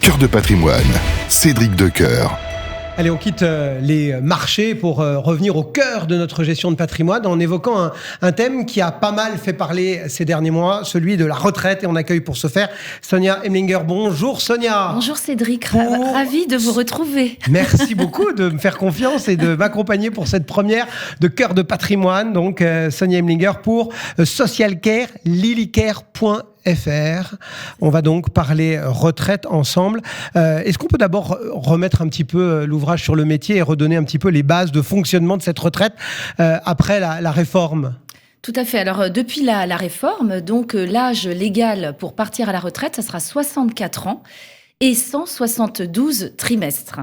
Cœur de patrimoine, Cédric Decoeur. Allez, on quitte les marchés pour revenir au cœur de notre gestion de patrimoine en évoquant un thème qui a pas mal fait parler ces derniers mois, celui de la retraite. Et on accueille pour ce faire Sonia Hemlinger. Bonjour Sonia. Bonjour Cédric, ravi de vous retrouver. Merci beaucoup de me faire confiance et de m'accompagner pour cette première de Cœur de patrimoine. Donc Sonia Hemlinger pour Socialcare, lilycare.fr. On va donc parler retraite ensemble. Est-ce qu'on peut d'abord remettre un petit peu l'ouvrage sur le métier et redonner un petit peu les bases de fonctionnement de cette retraite après la réforme ? Tout à fait. Alors, depuis la réforme, donc l'âge légal pour partir à la retraite, ça sera 64 ans et 172 trimestres.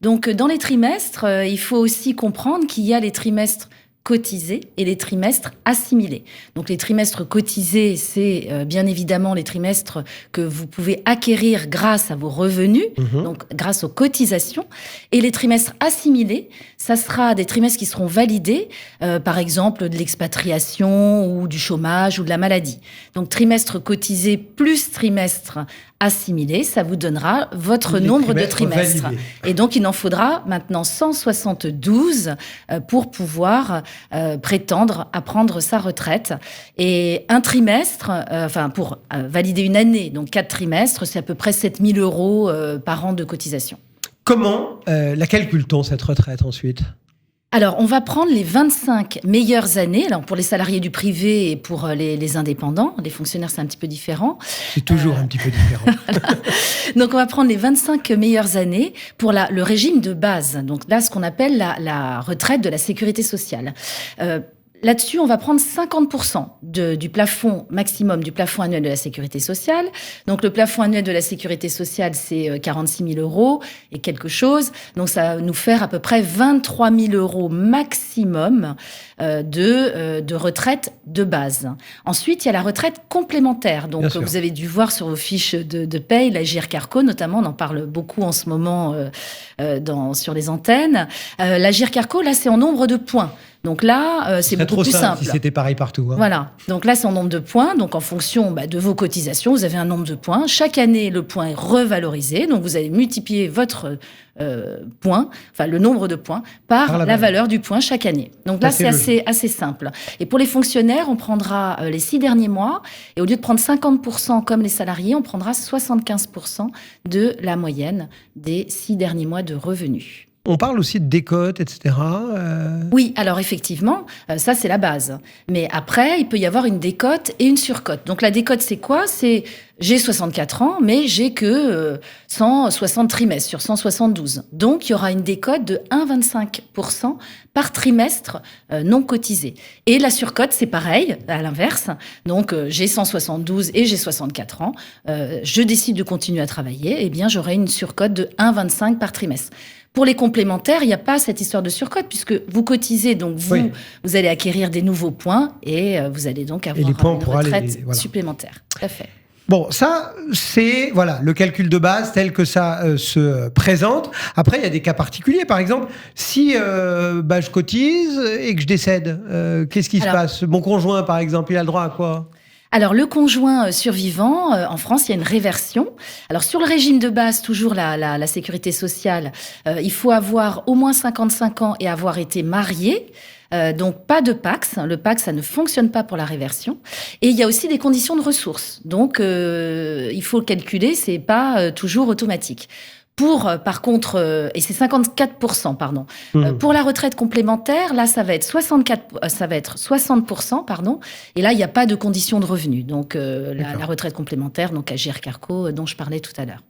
Donc, dans les trimestres, il faut aussi comprendre qu'il y a les trimestres cotisés et les trimestres assimilés. Donc les trimestres cotisés, c'est bien évidemment les trimestres que vous pouvez acquérir grâce à vos revenus, donc grâce aux cotisations. Et les trimestres assimilés, ça sera des trimestres qui seront validés, par exemple de l'expatriation ou du chômage ou de la maladie. Donc trimestre cotisé plus trimestre assimilé, ça vous donnera votre nombre de trimestres. Validés. Et donc, il en faudra maintenant 172 pour pouvoir prétendre à prendre sa retraite. Et un trimestre, pour valider une année, donc 4 trimestres, c'est à peu près 7 000 € par an de cotisation. Comment la calcule-t-on, cette retraite, ensuite ? Alors, on va prendre les 25 meilleures années. Alors, pour les salariés du privé et pour les indépendants, les fonctionnaires, c'est un petit peu différent. C'est toujours un petit peu différent. Voilà. Donc, on va prendre les 25 meilleures années pour le régime de base. Donc là, ce qu'on appelle la retraite de la sécurité sociale. Là-dessus, on va prendre 50% du plafond maximum du plafond annuel de la sécurité sociale. Donc, le plafond annuel de la sécurité sociale, c'est 46 000 € et quelque chose. Donc, ça va nous faire à peu près 23 000 € maximum de retraite de base. Ensuite, il y a la retraite complémentaire. Donc, vous avez dû voir sur vos fiches de paye, la GIRC-ARCO notamment, on en parle beaucoup en ce moment sur les antennes. La GIRC-ARCO, là, c'est en nombre de points. Donc là, c'est beaucoup plus simple. Si c'était pareil partout. Hein. Voilà. Donc là, c'est en nombre de points. Donc en fonction de vos cotisations, vous avez un nombre de points. Chaque année, le point est revalorisé. Donc vous allez multiplier votre point, enfin le nombre de points, par la valeur du point chaque année. Donc là, c'est assez simple. Et pour les fonctionnaires, on prendra les 6 derniers mois. Et au lieu de prendre 50% comme les salariés, on prendra 75% de la moyenne des 6 derniers mois de revenus. On parle aussi de décote, etc. Oui, alors effectivement, ça c'est la base. Mais après, il peut y avoir une décote et une surcote. Donc la décote, c'est quoi ? C'est j'ai 64 ans, mais j'ai que 160 trimestres sur 172. Donc il y aura une décote de 1,25% par trimestre non cotisé. Et la surcote, c'est pareil, à l'inverse. Donc j'ai 172 et j'ai 64 ans. Je décide de continuer à travailler, eh bien j'aurai une surcote de 1,25 par trimestre. Pour les complémentaires, il n'y a pas cette histoire de surcote puisque vous cotisez, donc vous allez acquérir des nouveaux points et vous allez donc avoir une retraite supplémentaire. Tout à fait. Bon, ça, c'est le calcul de base tel que ça se présente. Après, il y a des cas particuliers. Par exemple, si je cotise et que je décède, qu'est-ce qui se passe ? Mon conjoint, par exemple, il a le droit à quoi ? Alors, le conjoint survivant, en France, il y a une réversion. Alors, sur le régime de base, toujours la sécurité sociale, il faut avoir au moins 55 ans et avoir été marié. Donc, pas de PACS. Le PACS, ça ne fonctionne pas pour la réversion. Et il y a aussi des conditions de ressources. Donc, il faut le calculer, c'est pas toujours automatique. Par contre, et c'est 54%, pardon. Pour la retraite complémentaire, là, ça va être 60%, pardon. Et là, il n'y a pas de condition de revenu. Donc, la retraite complémentaire, donc à GIRC-ARCO, dont je parlais tout à l'heure.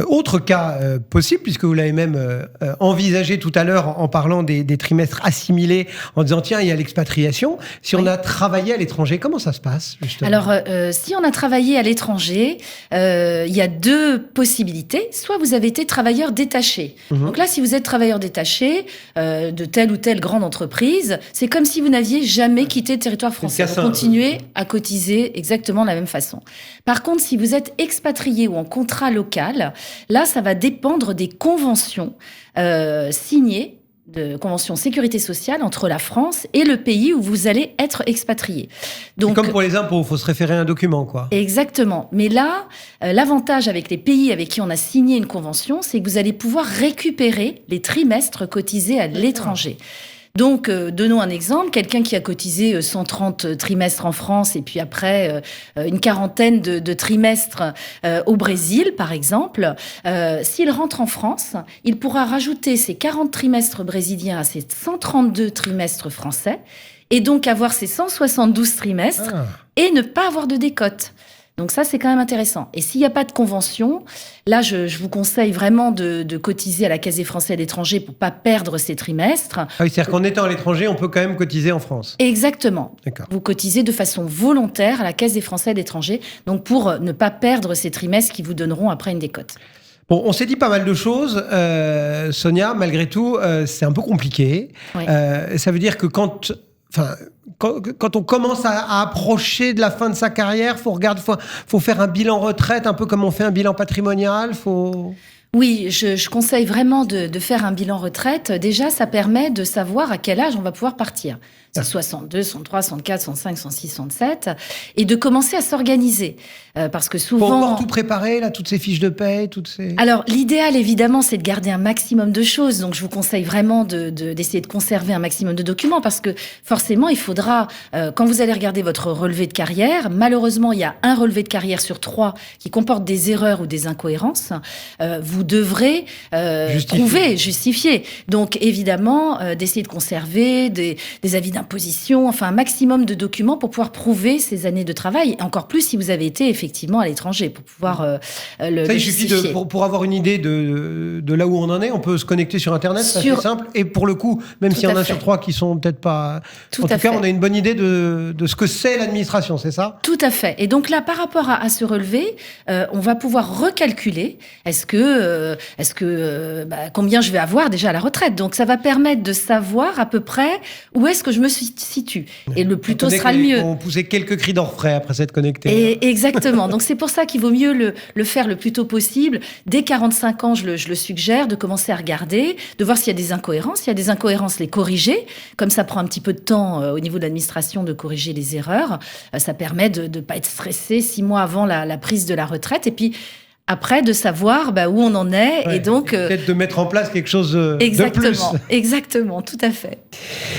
Autre cas possible, puisque vous l'avez même envisagé tout à l'heure en parlant des trimestres assimilés, en disant tiens, il y a l'expatriation. Si on a travaillé à l'étranger, comment ça se passe justement ? Alors, si on a travaillé à l'étranger, il y a 2 possibilités. Soit vous avez été travailleur détaché. Donc là, si vous êtes travailleur détaché de telle ou telle grande entreprise, c'est comme si vous n'aviez jamais quitté le territoire français. Vous continuez à cotiser exactement de la même façon. Par contre, si vous êtes expatrié ou en contrat local, là, ça va dépendre des conventions signées convention sécurité sociale entre la France et le pays où vous allez être expatrié. Donc, c'est comme pour les impôts, il faut se référer à un document, quoi. Exactement. Mais là, l'avantage avec les pays avec qui on a signé une convention, c'est que vous allez pouvoir récupérer les trimestres cotisés à l'étranger. Donc, donnons un exemple. Quelqu'un qui a cotisé 130 trimestres en France et puis après une quarantaine de trimestres au Brésil, par exemple, s'il rentre en France, il pourra rajouter ses 40 trimestres brésiliens à ses 132 trimestres français et donc avoir ses 172 trimestres et ne pas avoir de décote. Donc ça, c'est quand même intéressant. Et s'il n'y a pas de convention, là, je vous conseille vraiment de cotiser à la Caisse des Français à l'étranger pour ne pas perdre ces trimestres. Ah oui, c'est-à-dire qu'en étant à l'étranger, on peut quand même cotiser en France. Exactement. D'accord. Vous cotisez de façon volontaire à la Caisse des Français à l'étranger, donc pour ne pas perdre ces trimestres qui vous donneront après une décote. Bon, on s'est dit pas mal de choses. Sonia, malgré tout, c'est un peu compliqué. Oui. Ça veut dire que quand on commence à approcher de la fin de sa carrière, faut faire un bilan retraite, un peu comme on fait un bilan patrimonial. Oui, je conseille vraiment de faire un bilan retraite. Déjà, ça permet de savoir à quel âge on va pouvoir partir. C'est 62, 63, 64, 65, 66, 67. Et de commencer à s'organiser. Parce que souvent... Faut encore tout préparer, là, toutes ces fiches de paye, toutes ces... Alors, l'idéal, évidemment, c'est de garder un maximum de choses. Donc, je vous conseille vraiment d'essayer de conserver un maximum de documents parce que forcément, il faudra, quand vous allez regarder votre relevé de carrière, malheureusement, il y a un relevé de carrière sur 3 qui comporte des erreurs ou des incohérences. Vous devrez justifier. Donc, évidemment, d'essayer de conserver des avis d'imposition, enfin, un maximum de documents pour pouvoir prouver ces années de travail. Et encore plus si vous avez été effectivement à l'étranger pour pouvoir le justifier. Il suffit pour avoir une idée de là où on en est, on peut se connecter sur Internet, c'est assez simple. Et pour le coup, même s'il y en a sur 3 qui sont peut-être pas... En tout cas, on a une bonne idée de ce que c'est l'administration, c'est ça ? Tout à fait. Et donc là, par rapport à ce relevé, on va pouvoir recalculer combien je vais avoir déjà à la retraite. Donc ça va permettre de savoir à peu près où est-ce que je me situe. Et le plus tôt sera le mieux. On poussait quelques cris d'orfraie après s'être connecté. Et exactement. Donc c'est pour ça qu'il vaut mieux le faire le plus tôt possible. Dès 45 ans, je le suggère de commencer à regarder, de voir s'il y a des incohérences. S'il y a des incohérences, les corriger. Comme ça prend un petit peu de temps au niveau de l'administration de corriger les erreurs. Ça permet de ne pas être stressé 6 mois avant la prise de la retraite. Et puis après, de savoir où on en est. Ouais, et donc peut-être de mettre en place quelque chose de plus. Exactement, tout à fait.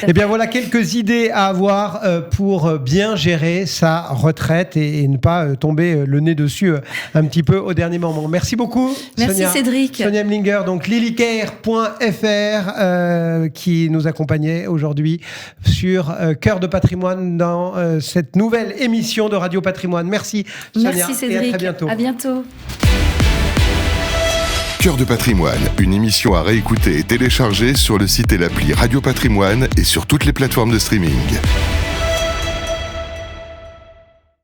Eh bien, voilà quelques idées à avoir pour bien gérer sa retraite et ne pas tomber le nez dessus un petit peu au dernier moment. Merci beaucoup, Merci Sonia. Cédric. Sonia Emlinger, donc lilycare.fr qui nous accompagnait aujourd'hui sur Cœur de patrimoine dans cette nouvelle émission de Radio Patrimoine. Merci, Sonia. Merci Cédric. Et à très bientôt. À bientôt. Cœur de patrimoine, une émission à réécouter et télécharger sur le site et l'appli Radio Patrimoine et sur toutes les plateformes de streaming.